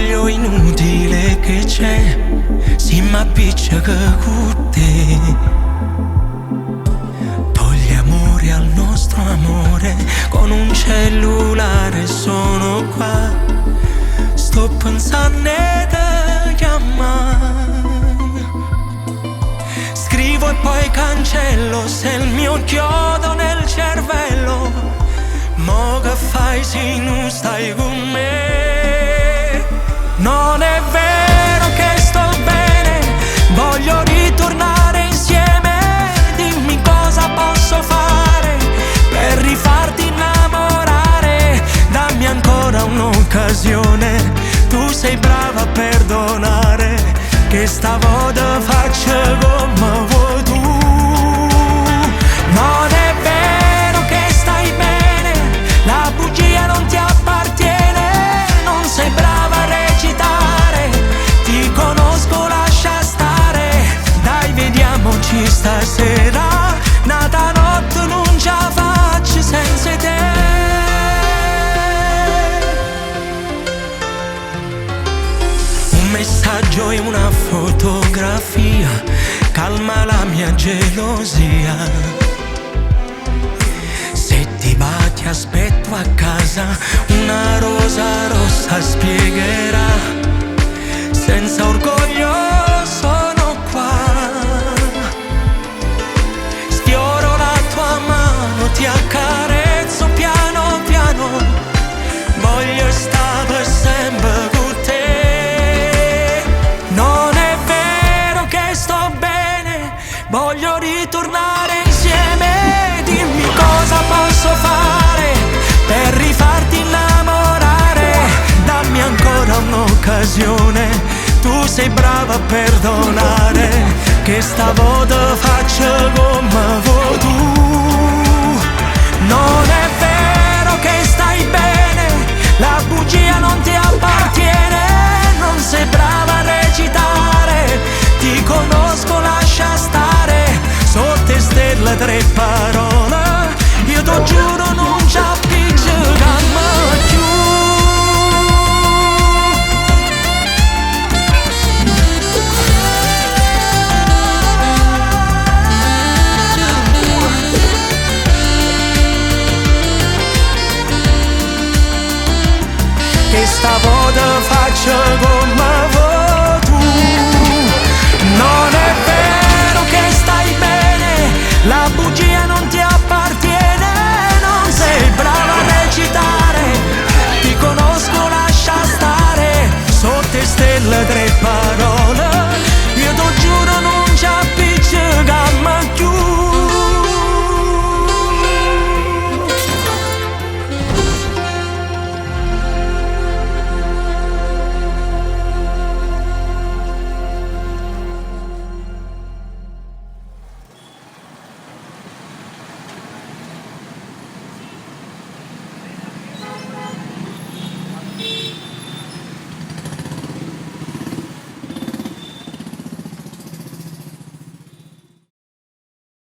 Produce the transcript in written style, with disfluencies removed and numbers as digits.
sbaglio inutile che c'è, si m'appiccia che con te. Togli amore al nostro amore, con un cellulare sono qua. Sto pensando di chiamare, scrivo e poi cancello, se il mio chiodo nel cervello. Mo che fai se non stai con me? Non è vero che sto bene, voglio ritornare insieme. Dimmi cosa posso fare per rifarti innamorare. Dammi ancora un'occasione, tu sei brava a perdonare, che stavolta faccio come vuoi tu. Non è vero che stai bene, la bugia non ti appartiene, non sei brava a recitare, ti conosco, lascia stare. Dai, vediamoci stasera, nata notte non ce la faccio senza te. Un messaggio e una fotografia calma la mia gelosia. Se ti va ti aspetto a casa, una rosa rossa spiegherà. Senza orgoglio sono qua, sfioro la tua mano, ti accarezzo piano piano, voglio stare sempre con te. Non è vero che sto bene, voglio ritornare insieme. Dimmi cosa posso fare per rifarti innamorare. Dammi ancora un'occasione, tu sei brava a perdonare, che stavolta faccio come vuoi tu. Non è